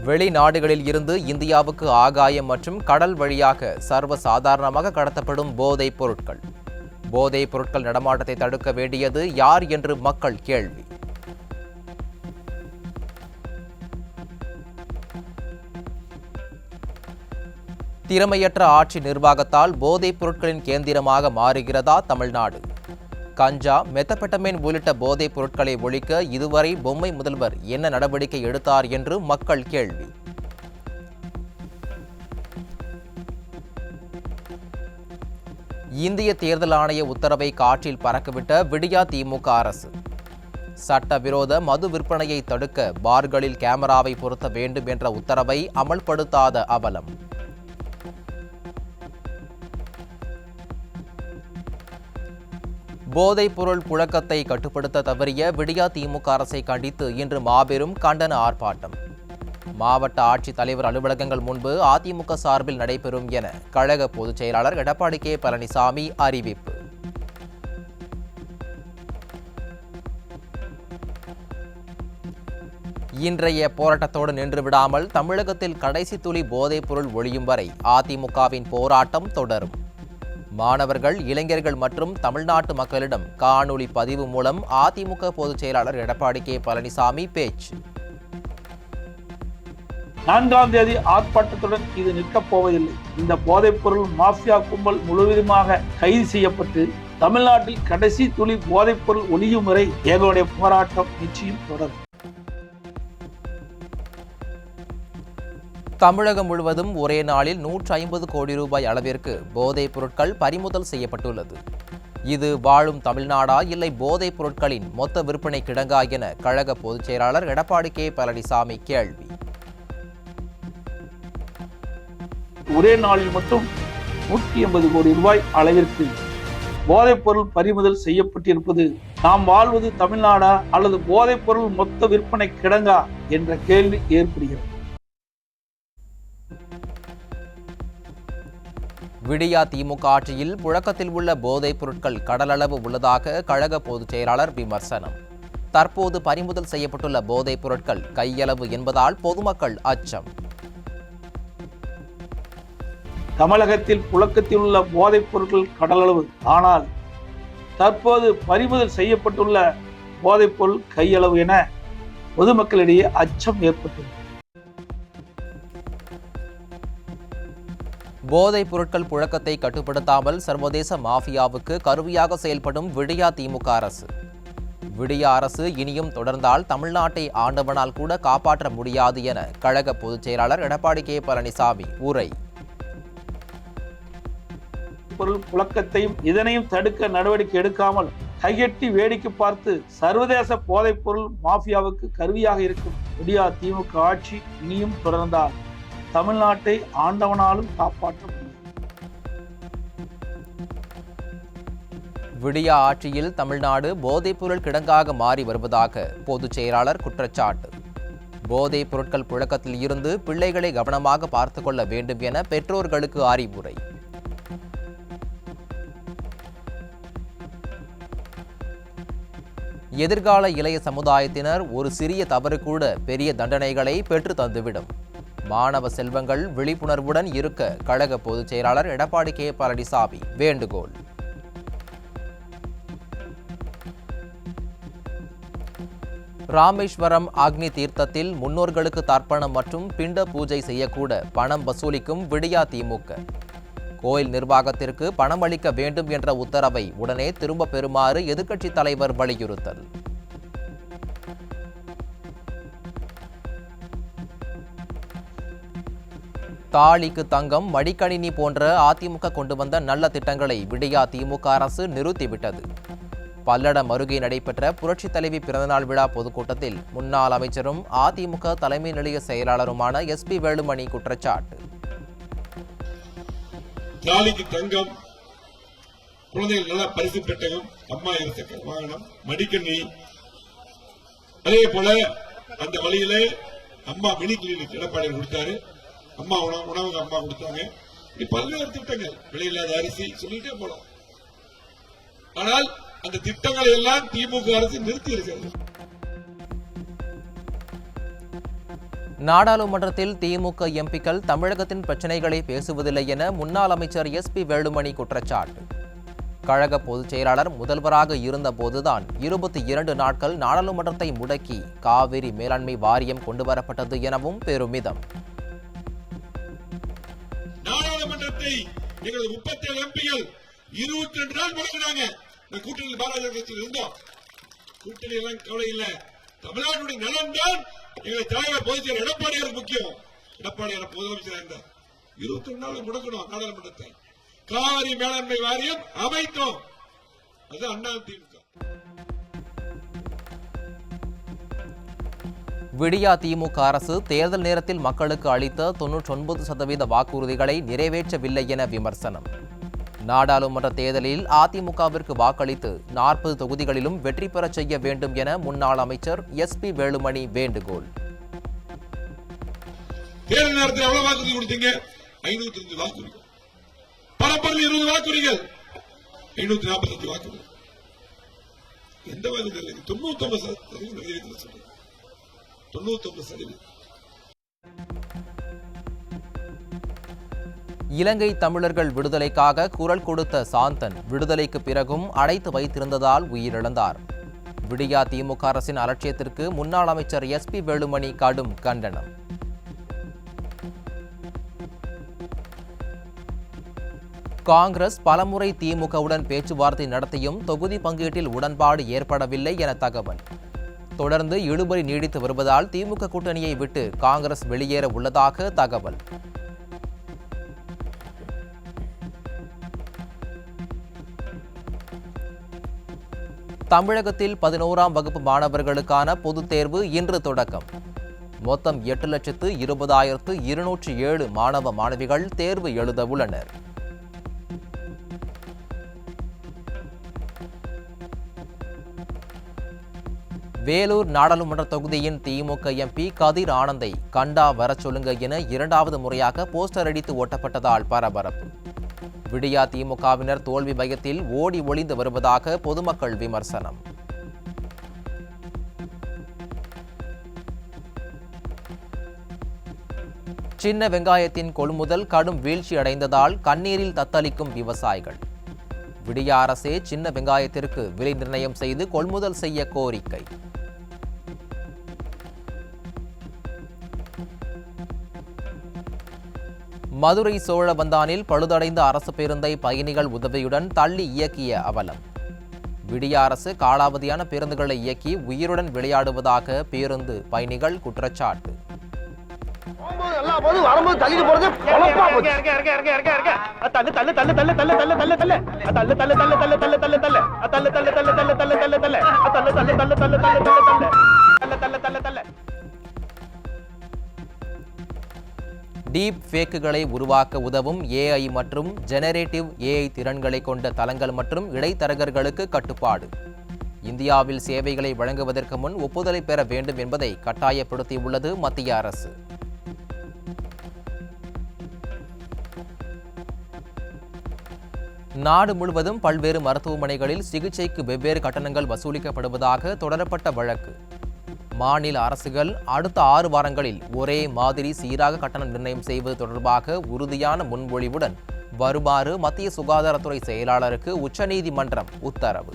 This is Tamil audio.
வெளிநாடுகளில் இருந்து இந்தியாவுக்கு ஆகாயம் மற்றும் கடல் வழியாக சர்வசாதாரணமாக கடத்தப்படும் போதைப் பொருட்கள். போதைப் பொருட்கள் நடமாட்டத்தை தடுக்க வேண்டியது யார் என்று மக்கள் கேள்வி. திறமையற்ற ஆட்சி நிர்வாகத்தால் போதைப் பொருட்களின் கேந்திரமாக மாறுகிறதா தமிழ்நாடு? கஞ்சா, மெத்தபெட்டமைன் உள்ளிட்ட போதைப் பொருட்களை ஒழிக்க இதுவரை பொம்மை முதல்வர் என்ன நடவடிக்கை எடுத்தார் என்று மக்கள் கேள்வி. இந்திய தேர்தல் ஆணைய உத்தரவை காற்றில் பறக்கவிட்ட விடியா திமுக அரசு. சட்டவிரோத மது விற்பனையை தடுக்க பார்களில் கேமராவை பொருத்த வேண்டும் என்ற உத்தரவை அமல்படுத்தாத அவலம். போதைப் பொருள் புழக்கத்தை கட்டுப்படுத்த தவறிய விடியா திமுக அரசை கண்டித்து இன்று மாபெரும் கண்டன ஆர்ப்பாட்டம். மாவட்ட ஆட்சித் தலைவர் அலுவலகங்கள் முன்பு அதிமுக சார்பில் நடைபெறும் என கழக பொதுச் செயலாளர் எடப்பாடி கே பழனிசாமி அறிவிப்பு. இன்றைய போராட்டத்தோடு நின்று விடாமல் தமிழகத்தில் கடைசி துளி போதைப் பொருள் ஒழியும் வரை அதிமுகவின் போராட்டம் தொடரும். மாணவர்கள், இளைஞர்கள் மற்றும் தமிழ்நாட்டு மக்களிடம் காணொலி பதிவு மூலம் அதிமுக பொதுச் செயலாளர் எடப்பாடி கே பழனிசாமி பேச்சு. 4ஆம் தேதி ஆர்ப்பாட்டத்துடன் இது நிற்கப் போவதில்லை. இந்த போதைப் பொருள் மாஃபியா கும்பல் முழுவதுமாக கைது செய்யப்பட்டு தமிழ்நாட்டில் கடைசி துளி போதைப் பொருள் ஒழியும் வரை எங்களுடைய போராட்டம் நிச்சயம் தொடரும். தமிழகம் முழுவதும் ஒரே நாளில் 150 கோடி ரூபாய் அளவிற்கு போதைப் பொருட்கள் பறிமுதல் செய்யப்பட்டுள்ளது. இது வாழும் தமிழ்நாடா இல்லை போதைப் பொருட்களின் மொத்த விற்பனை கிடங்கா என கழக பொதுச் செயலாளர் எடப்பாடி கே பழனிசாமி கேள்வி. ஒரே நாளில் மட்டும் 180 கோடி ரூபாய் அளவிற்கு போதைப் பொருள் பறிமுதல் செய்யப்பட்டிருப்பது நாம் வாழ்வது தமிழ்நாடா அல்லது போதைப் பொருள் மொத்த விற்பனை கிடங்கா என்ற கேள்வி ஏற்படுகிறது. விடியா திமுக ஆட்சியில் புழக்கத்தில் உள்ள போதைப் பொருட்கள் கடலளவு உள்ளதாக கழக பொதுச் செயலாளர் விமர்சனம். தற்போது பறிமுதல் செய்யப்பட்டுள்ள போதைப் பொருட்கள் கையளவு என்பதால் பொதுமக்கள் அச்சம். தமிழகத்தில் புழக்கத்தில் உள்ள போதைப் பொருட்கள் கடலளவு, ஆனால் தற்போது பறிமுதல் செய்யப்பட்டுள்ள போதைப் பொருள் கையளவு என பொதுமக்களிடையே அச்சம் ஏற்பட்டுள்ளது. போதைப் பொருட்கள் புழக்கத்தை கட்டுப்படுத்தாமல் சர்வதேச மாஃபியாவுக்கு கருவியாக செயல்படும் விடியா திமுக அரசு. விடியா அரசு இனியும் தொடர்ந்தால் தமிழ்நாட்டை ஆண்டவனால் கூட காப்பாற்ற முடியாது என கழக பொதுச் செயலாளர் எடப்பாடி கே பழனிசாமி உரை. பொருள் புழக்கத்தையும் இதனையும் தடுக்க நடவடிக்கை எடுக்காமல் கையெட்டி வேடிக்கை பார்த்து சர்வதேச போதைப் பொருள் மாஃபியாவுக்கு கருவியாக இருக்கும் விடியா திமுக ஆட்சி இனியும் தொடர்ந்தால் தமிழ்நாட்டை ஆண்டவனாலும் காப்பாற்ற முடியும். விடியா ஆட்சியில் தமிழ்நாடு போதைப் பொருள் கிடங்காக மாறி வருவதாக பொதுச் செயலாளர் குற்றச்சாட்டு. போதைப் பொருட்கள் புழக்கத்தில் இருந்து பிள்ளைகளை கவனமாக பார்த்துக் கொள்ள வேண்டும் என பெற்றோர்களுக்கு அறிவுரை. எதிர்கால இளைய சமுதாயத்தினர் ஒரு சிறிய தவறு கூட பெரிய தண்டனைகளை பெற்று தந்துவிடும். மாணவ செல்வங்கள் விழிப்புணர்வுடன் இருக்க கழக பொதுச் செயலாளர் எடப்பாடி கே பழனிசாமி வேண்டுகோள். ராமேஸ்வரம் அக்னி தீர்த்தத்தில் முன்னோர்களுக்கு தர்ப்பணம் மற்றும் பிண்ட பூஜை செய்யக்கூட பணம் வசூலிக்கும் விடியா திமுக. கோயில் நிர்வாகத்திற்கு பணம் அளிக்க வேண்டும் என்ற உத்தரவை உடனே திரும்ப பெறுமாறு எதிர்க்கட்சித் தலைவர் வலியுறுத்தல். தாலிக்கு தங்கம், மடிக்கணினி போன்ற அதிமுக கொண்டு வந்த நல்ல திட்டங்களை விடியா திமுக அரசு நிறுத்திவிட்டது. பல்லடம் அருகே நடைபெற்ற புரட்சித் தலைவி பிறந்தநாள் விழா பொதுக்கூட்டத்தில் முன்னாள் அமைச்சரும் அதிமுக தலைமை நிலைய செயலாளருமான SP வேலுமணி குற்றச்சாட்டு. தாலிக்கு தங்கம், குழந்தைகள் நல்ல பரிசு பெட்டகம், அம்மா இருசக்கர வாகனம், மடிக்கணி, அதே போல அந்த வழியிலே அம்மா மினி கிளினிக் எடப்பாடி கொடுத்தாரு. அம்மா உணவுக்கு அம்மா கொடுத்தாங்க. இப்படி பல்வேறு திட்டங்கள், விலையில்லாத அரிசி சொல்லிட்டே போலாம். ஆனால் அந்த திட்டங்களை எல்லாம் திமுக அரசு நிறுத்தி இருக்கிறது. நாடாளுமன்றத்தில் திமுக எம்பிக்கள் தமிழகத்தின் பிரச்சினைகளை பேசுவதில்லை என முன்னாள் அமைச்சர் SP வேலுமணி குற்றச்சாட்டு. கழக பொதுச் செயலாளர் முதல்வராக இருந்தபோதுதான் 22 நாட்கள் நாடாளுமன்றத்தை முடக்கி காவிரி மேலாண்மை வாரியம் கொண்டுவரப்பட்டது எனவும் பெருமிதம். நாடாளுமன்றத்தை எங்களது 37 எம்பிகள் 22 நாள் முடக்கினாங்க. கூட்டணி பாரதிய கட்சியில் இருந்தோம். கூட்டணி எல்லாம் கவலை இல்ல. தமிழ்நாட்டுடைய நலன் தான் எங்களை தலைவர் பொதுச் செயலர் எடப்பாடியார் முக்கியம். எடப்பாடியார் முதலமைச்சராக இருந்தார். 22 நாள் முடக்கணும் நாடாளுமன்றத்தை. காவிரி மேலாண்மை வாரியம் அமைத்தோம். அது அண்ணா திமுக. விடியா திமுக அரசு தேர்தல் நேரத்தில் மக்களுக்கு அளித்த 99% வாக்குறுதிகளை நிறைவேற்றவில்லை என விமர்சனம். நாடாளுமன்ற தேர்தலில் அதிமுகவிற்கு வாக்களித்து 40 தொகுதிகளிலும் வெற்றி பெறச் செய்ய வேண்டும் என முன்னாள் அமைச்சர் SP வேலுமணி வேண்டுகோள். தேர்தல் நேரத்தில் எவ்வளவு வாக்குறுதி கொடுத்தீங்க? 505 வாக்குறுதிகள். பரப்பரில் 20 வாக்குறுதிகள். 545 வாக்குறுதிகள். எந்த வாக்குறுதி? 99% 99%. இலங்கை தமிழர்கள் விடுதலைக்காக குரல் கொடுத்த சாந்தன் விடுதலைக்கு பிறகும் அடைத்து வைத்திருந்ததால் உயிரிழந்தார். விடியா திமுக அரசின் அலட்சியத்திற்கு முன்னாள் அமைச்சர் SP வேலுமணி கடும் கண்டனம். காங்கிரஸ் பலமுறை திமுகவுடன் பேச்சுவார்த்தை நடத்தியும் தொகுதி பங்கீட்டில் உடன்பாடு ஏற்படவில்லை என தகவல். தொடர்ந்து இழுபறி நீடித்து வருவதால் திமுக கூட்டணியை விட்டு காங்கிரஸ் வெளியேற உள்ளதாக தகவல். தமிழகத்தில் 11ஆம் வகுப்பு மாணவர்களுக்கான பொதுத் தேர்வு இன்று தொடக்கம். மொத்தம் 8,20,207 மாணவ மாணவிகள் தேர்வு எழுத உள்ளனர். வேலூர் நாடாளுமன்ற தொகுதியின் திமுக MP கதிர் ஆனந்தை கண்டா வரச் சொல்லுங்க என 2வது முறையாக போஸ்டர் அடித்து ஓட்டப்பட்டதால் பரபரப்பு. விடியா திமுகவினர் தோல்வி பயத்தில் ஓடி ஒளிந்து வருவதாக பொதுமக்கள் விமர்சனம். சின்ன வெங்காயத்தின் கொள்முதல் கடும் வீழ்ச்சி அடைந்ததால் கண்ணீரில் தத்தளிக்கும் விவசாயிகள். விடியா அரசே சின்ன வெங்காயத்திற்கு விலை நிர்ணயம் செய்து கொள்முதல் செய்ய கோரிக்கை. மதுரை சோழவந்தானில் பழுதடைந்த அரசு பேருந்தை பயணிகள் உதவியுடன் தள்ளி இயக்கிய அவலம். விடியா அரசு காலாவதியான பேருந்துகளை இயக்கி உயிருடன் விளையாடுவதாக பேருந்து பயணிகள் குற்றச்சாட்டு. டீப் ஃபேக்குகளை உருவாக்க உதவும் AI மற்றும் ஜெனரேட்டிவ் AI திறன்களை கொண்ட தளங்கள் மற்றும் இடைத்தரகர்களுக்கு கட்டுப்பாடு. இந்தியாவில் சேவைகளை வழங்குவதற்கு முன் ஒப்புதலை பெற வேண்டும் என்பதை கட்டாயப்படுத்தியுள்ளது மத்திய அரசு. நாடு முழுவதும் பல்வேறு மருத்துவமனைகளில் சிகிச்சைக்கு வெவ்வேறு கட்டணங்கள் வசூலிக்கப்படுவதாக தொடரப்பட்ட வழக்கு. மாநில அரசுகள் அடுத்த 6 வாரங்களில் ஒரே மாதிரி சீராக கட்டணம் நிர்ணயம் செய்வது தொடர்பாக உறுதியான முன்மொழிவுடன் வருமாறு மத்திய சுகாதாரத்துறை செயலாளருக்கு உச்சநீதிமன்றம் உத்தரவு.